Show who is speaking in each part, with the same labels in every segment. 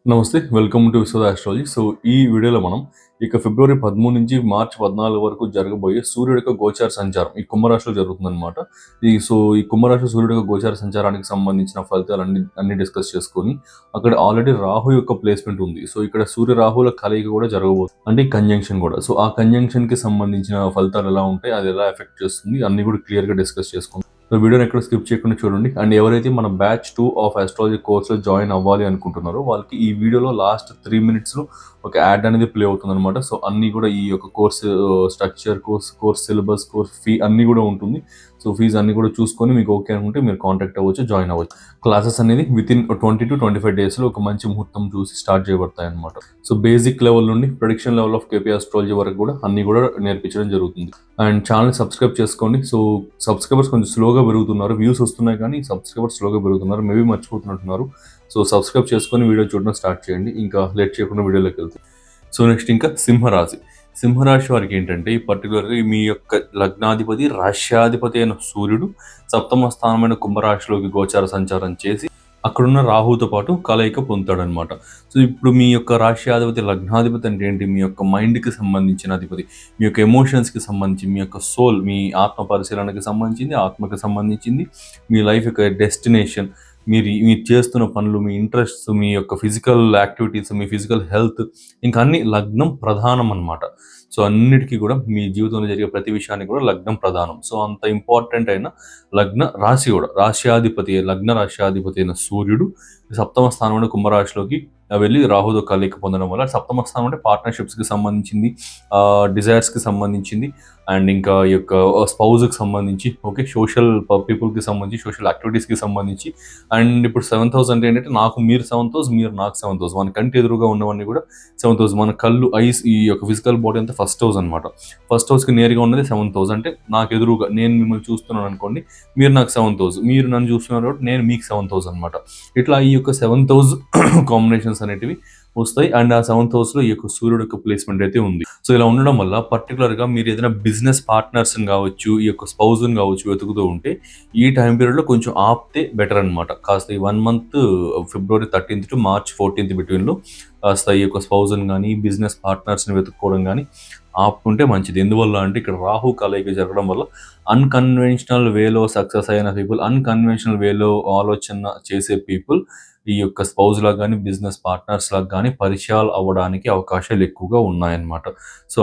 Speaker 1: నమస్తే. Welcome to Vishwada astrology. ఈ వీడియోలో మనం ఫిబ్రవరి 13 నుంచి మార్చి 14 వరకు జరగబోయే సూర్యుడి యొక్క గోచార సంచారం ఈ కుంభరాశిలో జరుగుతుందనమాట. ఈ కుంభరాశి సూర్యుడి యొక్క గోచార సంచారానికి సంబంధించిన ఫలితాలన్నీ డిస్కస్ చేసుకొని, అక్కడ ఆల్రెడీ రాహు యొక్క ప్లేస్‌మెంట్ ఉంది. ఇక్కడ సూర్య రాహుల కలయిక కూడా జరగబోతుంది. అంటే కంజంక్షన్ కూడా. ఆ కంజంక్షన్‌కి సంబంధించిన ఫలితాలు ఎలా ఉంటాయి? అది ఎలా ఎఫెక్ట్ చేస్తుంది? అన్నీ కూడా క్లియర్‌గా డిస్కస్ చేసుకుందాం. వీడియోని ఎక్కడ స్కిప్ చేయకుండా చూడండి. అండ్ ఎవరైతే మన బ్యాచ్ 2 ఆఫ్ ఆస్ట్రాలజీ కోర్స్‌లో జాయిన్ అవ్వాలి అనుకుంటున్నారో వాళ్ళకి ఈ వీడియోలో లాస్ట్ 3 మినిట్స్‌లో ఒక యాడ్ అనేది ప్లే అవుతుందనమాట. అన్నీ కూడా ఈ యొక్క course structure, course syllabus, course fee అన్నీ కూడా ఉంటుంది. ఫీజ్ అన్నీ కూడా చూసుకొని మీకు ఓకే అనుకుంటే మీరు కాంటాక్ట్ అవ్వచ్చు, జాయిన్ అవ్వచ్చు. క్లాసెస్ అనేది వితిన్ 20-25 డేస్‌లో ఒక మంచి ముహూర్తం చూసి స్టార్ట్ చేయబడతాయన్నమాట. బేసిక్ లెవెల్ నుండి prediction level of KP astrology వరకు కూడా అన్నీ కూడా నేర్పించడం జరుగుతుంది. అండ్ ఛానల్‌ని సబ్స్క్రైబ్ చేసుకోండి. సబ్స్క్రైబర్స్ కొంచెం స్లోగా పెరుగుతున్నారు. వ్యూస్ వస్తున్నాయి కానీ సబ్స్క్రైబర్స్ స్లోగా పెరుగుతున్నారు. మేబీ మర్చిపోతున్నట్టున్నారు. సబ్స్క్రైబ్ చేసుకొని వీడియో చూడడం స్టార్ట్ చేయండి. ఇంకా లేట్ చేయకుండా వీడియోలోకి వెళ్తాం. నెక్స్ట్ ఇంకా సింహరాశి. సింహరాశి వారికి ఏంటంటే ఈ పర్టికులర్‌గా మీ యొక్క లగ్నాధిపతి, రాశ్యాధిపతి అయిన సూర్యుడు సప్తమ స్థానమైన కుంభరాశిలోకి గోచార సంచారం చేసి అక్కడున్న రాహుతో పాటు కలయిక పొందుతాడనమాట. ఇప్పుడు మీ యొక్క రాశ్యాధిపతి, లగ్నాధిపతి అంటే ఏంటి? మీ యొక్క మైండ్‌కి సంబంధించిన అధిపతి. మీ యొక్క ఎమోషన్స్‌కి సంబంధించి, మీ యొక్క సోల్, మీ ఆత్మ పరిశీలనకి సంబంధించింది, ఆత్మకి సంబంధించింది, మీ లైఫ్ యొక్క డెస్టినేషన్, మీరు చేస్తున్న పనులు, మీ ఇంట్రెస్ట్స్, మీ యొక్క ఫిజికల్ యాక్టివిటీస్, మీ ఫిజికల్ హెల్త్, ఇంకా అన్ని లగ్నం ప్రధానం అనమాట. అన్నిటికీ కూడా మీ జీవితంలో జరిగే ప్రతి విషయానికి కూడా లగ్నం ప్రధానం. అంత ఇంపార్టెంట్ అయిన లగ్న రాశి కూడా లగ్న రాశ్యాధిపతి అయిన సూర్యుడు సప్తమ స్థానంలో కుంభరాశిలోకి వెళ్ళి రాహుతో కలయిక పొందడం వల్ల సప్తమ స్థానం అంటే పార్ట్నర్షిప్స్కి సంబంధించింది, డిజైర్స్కి సంబంధించింది, అండ్ ఇంకా ఈ యొక్క స్పౌజ్కి సంబంధించి, ఓకే, సోషల్ పీపుల్కి సంబంధించి, సోషల్ యాక్టివిటీస్కి సంబంధించి. అండ్ ఇప్పుడు 7th హౌస్ అంటే ఏంటంటే మీరు 7th హౌస్, మీరు నాకు 7th హౌస్, మన కంటి ఎదురుగా ఉన్నవన్నీ కూడా 7th హౌస్. మన కళ్ళు, ఐస్, ఈ యొక్క ఫిజికల్ బాడీ అంతా ఫస్ట్ హౌస్ అనమాట. ఫస్ట్ హౌస్కి నేరుగా ఉన్నది 7th హౌస్. అంటే నాకు ఎదురుగా నేను మిమ్మల్ని చూస్తున్నాను అనుకోండి, మీరు నాకు 7th హౌస్, మీరు నన్ను చూస్తున్నారు కాబట్టి నేను మీకు 7th హౌస్ అనమాట. ఇట్లా ఈ యొక్క 7th హౌస్ కాంబినేషన్స్ అనేటివి వస్తాయి. అండ్ ఆ 7th హౌస్లో ఈ యొక్క సూర్యుడు యొక్క ప్లేస్మెంట్ అయితే ఉంది. ఇలా ఉండడం వల్ల పర్టికులర్గా మీరు ఏదైనా బిజినెస్ పార్ట్నర్స్ని కావచ్చు, ఈ యొక్క స్పౌజ్ని కావచ్చు వెతుకుతూ ఉంటే ఈ టైం పీరియడ్లో కొంచెం ఆపితే బెటర్ అనమాట. కాస్త ఈ 1 month February 13th to March 14th బిట్వీన్లో కాస్త ఈ యొక్క స్పౌజ్ని కానీ, బిజినెస్ పార్ట్నర్స్ని వెతుక్కోవడం కానీ ఆపుకుంటే మంచిది. ఎందువల్ల అంటే ఇక్కడ రాహు కలయిక జరగడం వల్ల అన్కన్వెన్షనల్ వేలో సక్సెస్ అయిన పీపుల్, అన్కన్వెన్షనల్ వేలో ఆలోచన చేసే పీపుల్ ఈ యొక్క స్పౌజ్ లాగా కానీ, బిజినెస్ పార్ట్నర్స్ లాగా కానీ పరిచయాలు అవ్వడానికి అవకాశాలు ఎక్కువగా ఉన్నాయన్నమాట.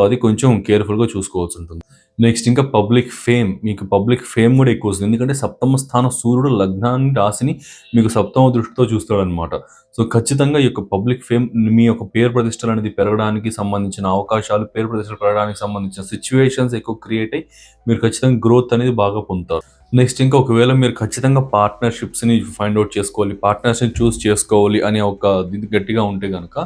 Speaker 1: అది కొంచెం కేర్ఫుల్గా చూసుకోవాల్సి ఉంటుంది. నెక్స్ట్ ఇంకా పబ్లిక్ ఫేమ్. మీకు పబ్లిక్ ఫేమ్ కూడా ఎక్కువ వస్తుంది. ఎందుకంటే సప్తమ స్థానం సూర్యుడు లగ్నాన్ని, రాశిని మీకు సప్తమ దృష్టితో చూస్తాడనమాట. ఖచ్చితంగా ఈ యొక్క పబ్లిక్ ఫేమ్, మీ యొక్క పేరు ప్రతిష్టలు అనేది పెరగడానికి సంబంధించిన అవకాశాలు, పేరు ప్రతిష్టలు పెరగడానికి సంబంధించిన సిచ్యువేషన్స్ ఎక్కువ క్రియేట్ అయ్యి మీరు ఖచ్చితంగా గ్రోత్ అనేది బాగా పొందుతారు. నెక్స్ట్ ఇంకా ఒకవేళ మీరు ఖచ్చితంగా పార్ట్నర్షిప్స్ని ఫైండ్ అవుట్ చేసుకోవాలి, పార్ట్నర్స్ని చూస్ చేసుకోవాలి అనే ఒక ఇది గట్టిగా ఉంటే కనుక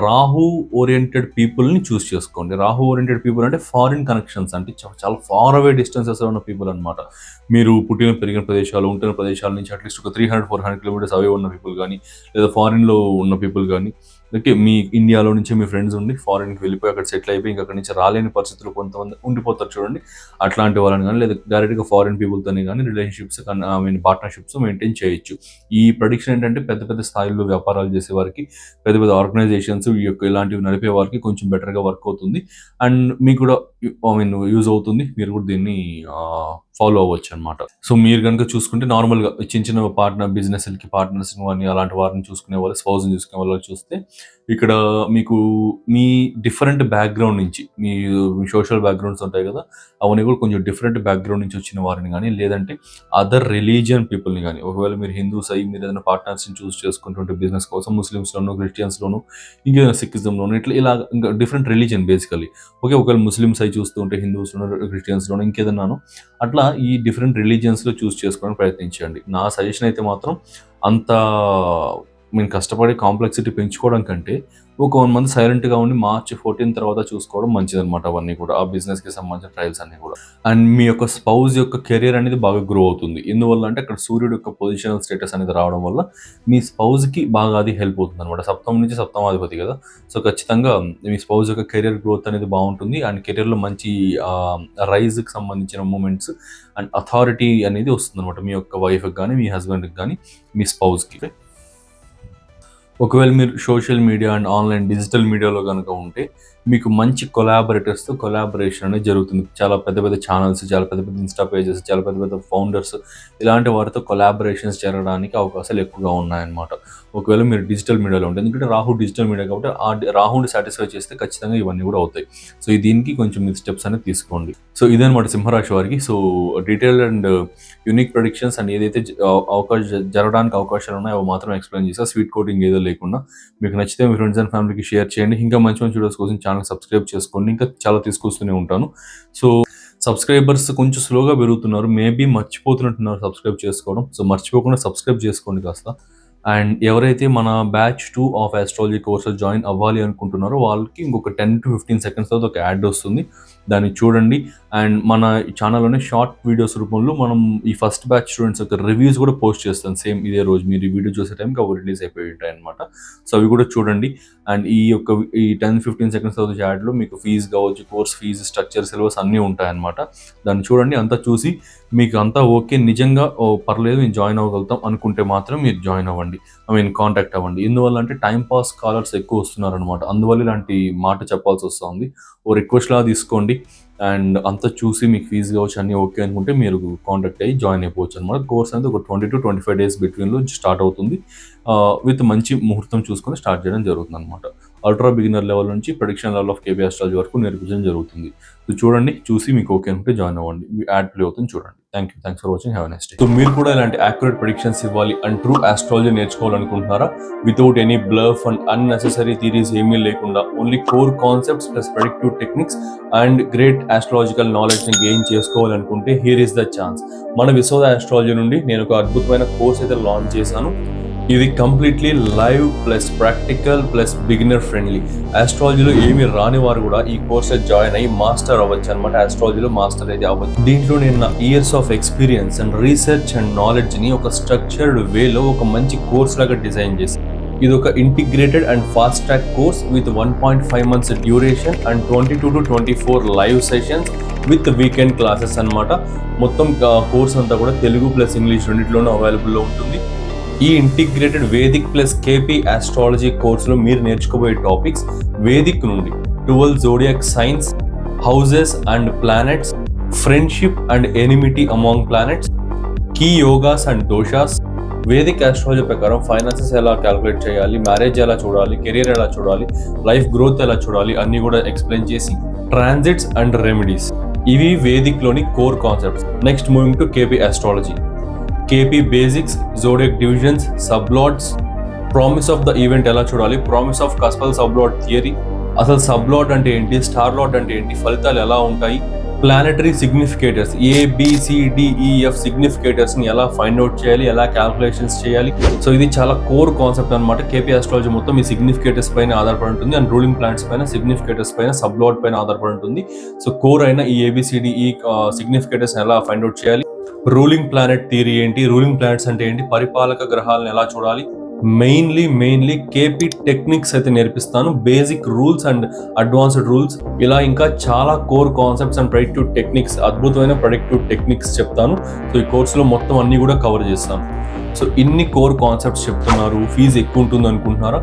Speaker 1: రాహు ఓరియంటెడ్ పీపుల్ని చూస్ చేసుకోండి. రాహు ఓరియంటెడ్ పీపుల్ అంటే ఫారిన్ కనెక్షన్స్, అంటే చాలా ఫార్ అవే డిస్టెన్సెస్ ఉన్న పీపుల్ అనమాట. మీరు పుట్టిన పెరిగిన ప్రదేశాలు, ఉంటున్న ప్రదేశాల నుంచి అట్లీస్ట్ ఒక 300-400 కిలోమీటర్స్ అవే ఉన్న పీపుల్ కానీ, లేదా ఫారిన్లో ఉన్న పీపుల్ కానీ, ఓకే, మీ ఇండియాలో నుంచి మీ ఫ్రెండ్స్ ఉండి ఫారిన్కి వెళ్ళిపోయి అక్కడ సెటిల్ అయిపోయి ఇంకా అక్కడి నుంచి రాలేని పరిస్థితులు కొంతమంది ఉండిపోతారు చూడండి. అట్లాంటి వాళ్ళని కానీ, లేదా డైరెక్ట్గా ఫారిన్ పీపుల్తోనే కానీ రిలేషన్షిప్స్ పార్ట్నర్షిప్స్ మెయింటైన్ చేయొచ్చు. ఈ ప్రొడిక్షన్ ఏంటంటే పెద్ద పెద్ద స్థాయిలో వ్యాపారాలు చేసే వారికి, పెద్ద పెద్ద ఆర్గనైజేషన్స్ ఈ యొక్క ఇలాంటివి నడిపే వారికి కొంచెం బెటర్గా వర్క్ అవుతుంది. అండ్ మీకు కూడా యూజ్ అవుతుంది. మీరు కూడా దీన్ని ఫాలో అవ్వచ్చు అనమాట. మీరు కనుక చూసుకుంటే నార్మల్గా చిన్న చిన్న బిజినెస్లకి పార్ట్నర్స్ కానీ అలాంటి వారిని చూసుకునే వాళ్ళు, స్పౌజ్ని చూసుకునే వాళ్ళు చూస్తే ఇక్కడ మీకు మీ డిఫరెంట్ బ్యాక్గ్రౌండ్ నుంచి, మీ సోషల్ బ్యాక్గ్రౌండ్స్ ఉంటాయి కదా, అవన్నీ కూడా కొంచెం డిఫరెంట్ బ్యాక్గ్రౌండ్ నుంచి వచ్చిన వారిని కానీ, లేదంటే అదర్ రిలీజియన్ పీపుల్ని కానీ, ఒకవేళ మీరు హిందూస్ అయ్యి మీరు ఏదైనా పార్ట్నర్స్ని చూస్ చేసుకుంటుంటే బిజినెస్ కోసం, ముస్లిమ్స్లోను, క్రిస్టియన్స్లోను, ఇంకేదైనా సిక్కిజంలోను, ఇలా ఇంకా డిఫరెంట్ రిలీజియన్ బేసికలీ. ఒకవేళ ముస్లిమ్స్ అయి చూస్తూ ఉంటే హిందూస్లోను, క్రిస్టియన్స్లోను, ఇంకేదన్నాను అట్లా ఈ డిఫరెంట్ రిలీజియన్స్లో చూస్ చేసుకోవడానికి ప్రయత్నించండి. నా సజెషన్ అయితే మాత్రం అంత మేము కష్టపడి కాంప్లెక్సిటీ పెంచుకోవడం కంటే ఒక 1 మంత్ సైలెంట్గా ఉండి మార్చ్ 14 తర్వాత చూసుకోవడం మంచిదనమాట. అవన్నీ కూడా ఆ బిజినెస్కి సంబంధించిన ట్రయల్స్ అన్నీ కూడా. అండ్ మీ యొక్క స్పౌజ్ యొక్క కెరీర్ అనేది బాగా గ్రో అవుతుంది. ఎందువల్ల అంటే అక్కడ సూర్యుడు యొక్క పొజిషనల్ స్టేటస్ అనేది రావడం వల్ల మీ స్పౌజ్కి బాగా అది హెల్ప్ అవుతుంది అనమాట. సప్తమం నుంచి సప్తమాధిపతి కదా. ఖచ్చితంగా మీ స్పౌజ్ యొక్క కెరీర్ గ్రోత్ అనేది బాగుంటుంది. అండ్ కెరీర్లో మంచి రైజ్కి సంబంధించిన మూమెంట్స్ అండ్ అథారిటీ అనేది వస్తుంది అనమాట. మీ యొక్క వైఫ్కి కానీ, మీ హస్బెండ్కి కానీ, మీ స్పౌజ్కి. ఒకవేళ మీరు social media and online digital మీడియాలో కనుక ఉంటే మీకు మంచి కొలాబరేటర్స్తో కొలాబరేషన్ అనేది జరుగుతుంది. చాలా పెద్ద పెద్ద ఛానల్స్, చాలా పెద్ద పెద్ద ఇన్స్టా పేజెస్, చాలా పెద్ద పెద్ద ఫౌండర్స్ ఇలాంటి వారితో కొలాబరేషన్స్ జరగడానికి అవకాశాలు ఎక్కువగా ఉన్నాయన్నమాట. ఒకవేళ మీరు డిజిటల్ మీడియాలో ఉంటే, ఎందుకంటే రాహు డిజిటల్ మీడియా కాబట్టి రాహుని సాటిస్ఫై చేస్తే ఖచ్చితంగా ఇవన్నీ కూడా అవుతాయి. సో దీనికి కొంచెం మీరు స్టెప్స్ అనేది తీసుకోండి. సో ఇదనమాట సింహరాశి వారికి. So detail and unique predictions and ఏదైతే జరగడానికి అవకాశాలు ఉన్నాయో అవి మాత్రం ఎక్స్ప్లెయిన్ చేస్తా, స్వీట్ కోటింగ్ ఏదో లేకుండా. మీకు నచ్చితే మీ ఫ్రెండ్స్ అండ్ ఫ్యామిలీకి షేర్ చేయండి. ఇంకా మంచి మంచి వీడియోస్ కోసం ఛానల్ సబ్స్క్రైబ్ చేసుకోండి. ఇంకా చాలా తీసుకొస్తూనే ఉంటాను. సో సబ్స్క్రైబర్స్ కొంచెం స్లోగా పెరుగుతున్నారు, మేబీ మర్చిపోతున్నట్టున్నారు సబ్స్క్రైబ్ చేసుకోవడం. సో మర్చిపోకుండా సబ్స్క్రైబ్ చేసుకోండి కాస్త. అండ్ ఎవరైతే మన బ్యాచ్ 2 ఆఫ్ ఆస్ట్రాలజీ కోర్సులో జాయిన్ అవ్వాలి అనుకుంటున్నారో వాళ్ళకి ఇంకొక 10 to 15 సెకండ్స్ తర్వాత ఒక యాడ్ వస్తుంది, దాన్ని చూడండి. అండ్ మన ఛానల్లోనే షార్ట్ వీడియోస్ రూపంలో మనం ఈ ఫస్ట్ బ్యాచ్ స్టూడెంట్స్ యొక్క రివ్యూస్ కూడా పోస్ట్ చేస్తాను సేమ్ ఇదే రోజు. మీరు ఈ వీడియో చూసే టైంకి అవి రిలీజ్ అయిపోయి ఉంటాయి అనమాట. సో అవి కూడా చూడండి. అండ్ ఈ 10-15 సెకండ్స్ తర్వాత యాడ్లో మీకు ఫీజు కావచ్చు, కోర్స్ ఫీజు, స్ట్రక్చర్, సిలబస్ అన్నీ ఉంటాయన్నమాట. దాన్ని చూడండి, అంతా చూసి మీకు అంతా ఓకే, నిజంగా పర్లేదు మేము జాయిన్ అవ్వగలుగుతాం అనుకుంటే మాత్రం మీరు జాయిన్ అవ్వండి, కాంటాక్ట్ అవ్వండి. ఎందువల్ల అంటే టైం పాస్ కాలర్స్ ఎక్కువ వస్తున్నారనమాట, అందువల్ల ఇలాంటి మాట చెప్పాల్సి వస్తుంది. ఓ రిక్వెస్ట్ లా తీసుకోండి. అండ్ అంతా చూసి మీకు ఫీజు కావచ్చు అన్నీ ఓకే అనుకుంటే మీరు కాంటాక్ట్ అయ్యి జాయిన్ అయిపోవచ్చు అనమాట. కోర్స్ అనేది ఒక 20 to 25 డేస్ బిట్వీన్లో స్టార్ట్ అవుతుంది. విత్ మంచి ముహూర్తం చూసుకొని స్టార్ట్ చేయడం జరుగుతుంది అనమాట. అల్ట్రా బిగినర్ లెవెల్ నుంచి prediction level of KB astrology వరకు నేర్పించడం జరుగుతుంది. సో చూడండి, చూసి మీకు ఓకే అనుకుంటే జాయిన్ అవ్వండి. యాడ్ ప్లే అవుతుంది చూడండి. Thanks for watching. Have a nice day. So మీరు కూడా ఇలాంటి యాక్యురేట్ ప్రెడిక్షన్స్ ఇవ్వాలి అండ్ ట్రూ ఆస్ట్రాలజీ నేర్చుకోవాలనుకుంటున్నారా? Without any bluff and unnecessary theories ఏమీ లేకుండా only core concepts plus predictive techniques and great astrological knowledge ని గెయిన్ చేసుకోవాలనుకుంటే హియర్ ఇస్ ద ఛాన్స్. మన విశ్వ ఆస్ట్రాలజీ నుండి నేను ఒక అద్భుతమైన కోర్స్ అయితే లాంచ్ చేశాను. ఇది completely live plus practical plus beginner friendly. ఆస్ట్రాలజీలో ఏమి రాని వారు కూడా ఈ కోర్స్ జాయిన్ అయ్యి మాస్టర్ అవ్వచ్చు అనమాట. ఆస్ట్రాలజీలో మాస్టర్ అయితే అవ్వచ్చు. దీంట్లో నేను నా years of experience and research and knowledge ని ఒక స్ట్రక్చర్డ్ వేలో ఒక మంచి కోర్స్ లాగా డిజైన్ చేసి, ఇది ఒక integrated and fast track course with 1.5 months duration and 22 to 24 live sessions with weekend classes అనమాట. మొత్తం కోర్స్ అంతా కూడా తెలుగు ప్లస్ ఇంగ్లీష్ రెండింటిలోనూ అవైలబుల్లో ఉంటుంది. ఈ integrated Vedic plus KP astrology కోర్సులో మీరు నేర్చుకోబోయే టాపిక్స్ వేదిక్ నుండి 12 zodiac signs, houses and planets, friendship and enmity among planets, key yogas and doshas, Vedic astrology ప్రకారం ఫైనాన్సెస్ ఎలా క్యాలిక్యులేట్ చేయాలి, మ్యారేజ్ ఎలా చూడాలి, కెరీర్ ఎలా చూడాలి, లైఫ్ గ్రోత్ ఎలా చూడాలి అన్ని కూడా ఎక్స్ప్లెయిన్ చేసి, ట్రాన్సిట్స్ అండ్ రెమెడీస్, ఇవి వేదిక్ లోని core concepts. Next moving to KP astrology, KP basics, zodiac divisions, సబ్లాట్స్, promise of the event ఎలా చూడాలి, ప్రామిస్ ఆఫ్ కస్పల్ సబ్లాట్ థియరీ, అసలు సబ్లాట్ అంటే ఏంటి, స్టార్ లాట్ అంటే ఏంటి, ఫలితాలు ఎలా ఉంటాయి, ప్లానెటరీ సిగ్నిఫికేటర్స్ ABCDEF సిగ్నిఫికేటర్స్ ని ఎలా ఫైండ్ అవుట్ చేయాలి, ఎలా క్యాల్కులేషన్స్ చేయాలి. సో ఇది చాలా కోర్ కాన్సెప్ట్ అనమాట. కేపీ ఆస్ట్రాలజీ మొత్తం ఈ సిగ్నిఫికేటర్స్ పైన ఆధారపడి ఉంటుంది అండ్ రూలింగ్ ప్లానెట్స్ పైన, సిగ్నిఫికేటర్స్ పైన, సబ్లాట్ పైన ఆధారపడి ఉంటుంది. సో కోర్ అయిన ఈ ABCDE సిగ్నిఫికేటర్స్ ఎలా ఫైండ్ అవుట్ చేయాలి, రూలింగ్ ప్లానెట్ థియరీ ఏంటి, రూలింగ్ ప్లానెట్స్ అంటే ఏంటి, పరిపాలక గ్రహాలను ఎలా చూడాలి, మెయిన్లీ కేపీ టెక్నిక్స్ అయితే నేర్పిస్తాను, basic rules and advanced rules, ఇలా ఇంకా చాలా core concepts and predictive techniques, అద్భుతమైన ప్రెడిక్టివ్ టెక్నిక్స్ చెప్తాను. సో ఈ కోర్సులో మొత్తం అన్ని కూడా కవర్ చేస్తాను. సో ఇన్ని కోర్ కాన్సెప్ట్స్ చెప్తున్నారు, ఫీజు ఎక్కువ ఉంటుంది అనుకుంటున్నారా?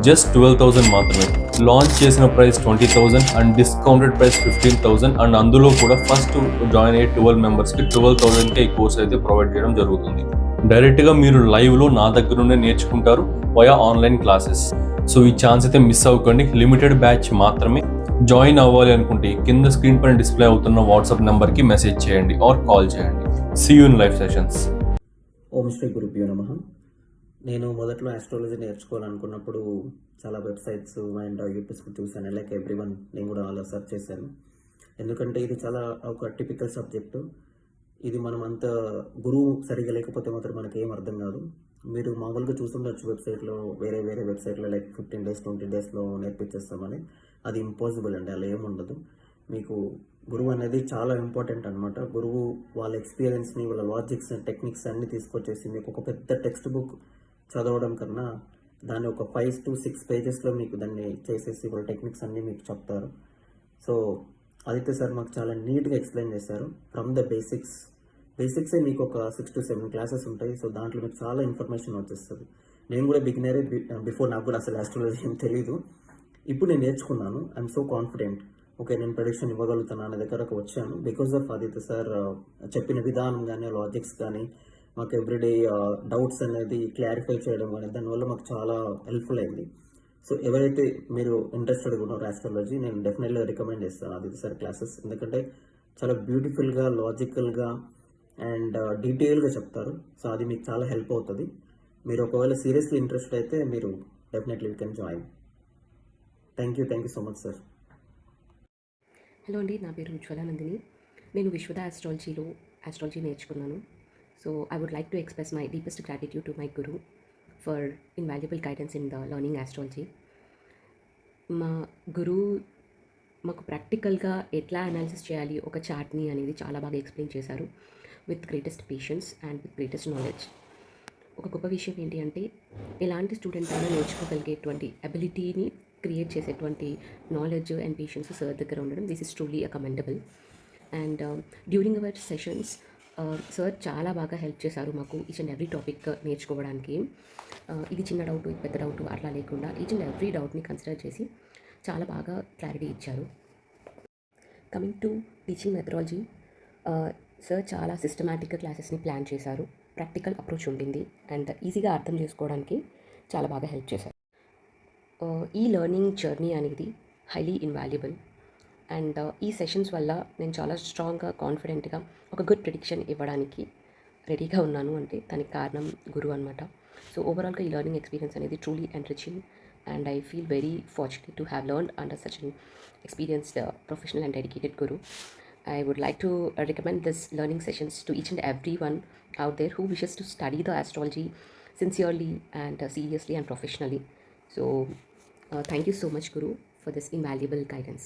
Speaker 1: జస్ట్ 12,000 మాత్రమే. లాంచ్ చేసిన price 20,000 and discounted price 15,000 and అందులో కూడా ఫస్ట్ జాయిన్ అయ్యే 12 మెంబర్స్కి 12,000కే ఈ కోర్స్ అయితే ప్రొవైడ్ చేయడం జరుగుతుంది. డైరెక్ట్గా మీరు లైవ్లో నా దగ్గర నుండే నేర్చుకుంటారు వయా ఆన్లైన్ క్లాసెస్. సో ఈ ఛాన్స్ అయితే మిస్ అవ్వకండి, లిమిటెడ్ బ్యాచ్ మాత్రమే. జాయిన్ అవ్వాలి అనుకుంటే కింద స్క్రీన్ పైన డిస్ప్లే అవుతున్న వాట్సాప్ నెంబర్కి మెసేజ్ చేయండి ఆర్ కాల్ చేయండి. See you in live sessions.
Speaker 2: ఓం శ్రీ గురుభ్యో నమః. నేను మొదట్లో ఆస్ట్రాలజీ నేర్చుకోవాలనుకున్నప్పుడు చాలా వెబ్సైట్స్ అండ్ యూట్యూబ్స్ చూశాను, లైక్ ఎవ్రీవన్. నేను కూడా అలా సెర్చ్ చేశాను, ఎందుకంటే ఇది చాలా ఒక టిపికల్ సబ్జెక్టు. ఇది మనం అంత గురువు సరిగా లేకపోతే మాత్రం మనకి ఏం అర్థం కాదు. మీరు మామూలుగా చూస్తుండొచ్చు వెబ్సైట్లో, వేరే వెబ్సైట్లో లైక్ 15 days 20 daysలో నేర్పించేస్తామని. అది ఇంపాసిబుల్ అండి, అలా ఏముండదు. మీకు గురువు అనేది చాలా ఇంపార్టెంట్ అనమాట. గురువు వాళ్ళ ఎక్స్పీరియన్స్ని, వాళ్ళ లాజిక్స్, టెక్నిక్స్ అన్నీ తీసుకొచ్చేసి మీకు ఒక పెద్ద టెక్స్ట్ బుక్ చదవడం కన్నా దాన్ని ఒక 5 to 6 pagesలో మీకు దాన్ని చేసేసి వాళ్ళ టెక్నిక్స్ అన్నీ మీకు చెప్తారు. సో ఆదిత్య సార్ మాకు చాలా నీట్గా ఎక్స్ప్లెయిన్ చేశారు. ఫ్రమ్ ద బేసిక్సే మీకు ఒక 6 to 7 క్లాసెస్ ఉంటాయి. సో దాంట్లో మీకు చాలా ఇన్ఫర్మేషన్ వచ్చేస్తుంది. నేను కూడా బిగినరే. బిఫోర్ నాకు కూడా అసలు ఆస్ట్రాలజీ ఏం తెలీదు. ఇప్పుడు నేను నేర్చుకున్నాను. I'm so confident. ఓకే, నేను ప్రెడిక్షన్ ఇవ్వగలుగుతాను అనే దగ్గరకు వచ్చాను బికాస్ ఆఫ్ ఆదిత్య సార్ చెప్పిన విధానం కానీ, లాజిక్స్ కానీ, మాకు ఎవ్రీడే డౌట్స్ అనేది క్లారిఫై చేయడం కానీ, దానివల్ల మాకు చాలా హెల్ప్ఫుల్ అయింది. సో ఎవరైతే మీరు ఇంట్రెస్టెడ్గా ఉన్నారో ఆస్ట్రాలజీ, నేను డెఫినెట్లీ రికమెండ్ చేస్తాను ఆదిత్య సార్ క్లాసెస్. ఎందుకంటే చాలా బ్యూటిఫుల్గా, లాజికల్గా అండ్ డీటెయిల్గా చెప్తారు. సో అది మీకు చాలా హెల్ప్ అవుతుంది. మీరు ఒకవేళ సీరియస్లీ ఇంట్రెస్ట్ అయితే మీరు definitely you can join. Thank you so much sir.
Speaker 3: Hello అండి, నా పేరు ఉజ్వల నందిని. నేను విశ్వద ఆస్ట్రాలజీలో ఆస్ట్రాలజీ నేర్చుకున్నాను. So I would like to express my deepest gratitude to my guru for invaluable guidance in the learning astrology. మా గురువు మాకు ప్రాక్టికల్గా ఎట్లా అనాలిసిస్ చేయాలి ఒక చార్ట్ని అనేది చాలా బాగా ఎక్స్ప్లెయిన్ చేశారు with greatest patience and with greatest knowledge. ఒక గొప్ప విషయం ఏంటి అంటే, ఎలాంటి స్టూడెంట్ అయినా నేర్చుకోగలిగేటువంటి అబిలిటీని క్రియేట్ చేసేటువంటి నాలెడ్జ్ అండ్ పేషెన్స్ సార్ దగ్గర ఉండడం, this is truly commendable. And during our sessions sir చాలా బాగా హెల్ప్ చేశారు మాకు ఈచ్ అండ్ ఎవ్రీ టాపిక్ నేర్చుకోవడానికి. ఇది చిన్న డౌట్, ఇది పెద్ద డౌట్ అట్లా లేకుండా ఈచ్ అండ్ ఎవ్రీ డౌట్ని కన్సిడర్ చేసి చాలా బాగా క్లారిటీ ఇచ్చారు. Coming to teaching methodology, sir చాలా సిస్టమాటిక్గా క్లాసెస్ని ప్లాన్ చేశారు. ప్రాక్టికల్ అప్రోచ్ ఉండింది అండ్ ఈజీగా అర్థం చేసుకోవడానికి చాలా బాగా హెల్ప్ చేశారు. ఈ లెర్నింగ్ జర్నీ అనేది హైలీ ఇన్వాల్యుబుల్. అండ్ ఈ సెషన్స్ వల్ల నేను చాలా స్ట్రాంగ్గా, కాన్ఫిడెంట్గా ఒక గుడ్ ప్రిడిక్షన్ ఇవ్వడానికి రెడీగా ఉన్నాను. అంటే దానికి కారణం గురువు అనమాట. సో ఓవరాల్గా ఈ లెర్నింగ్ ఎక్స్పీరియన్స్ అనేది truly enriching, and I feel very fortunate to have learned under such an experienced, professional and dedicated guru. I would like to recommend this learning sessions to each and everyone out there who wishes to study the astrology sincerely and seriously and professionally. So thank you so much, Guru, for this invaluable guidance.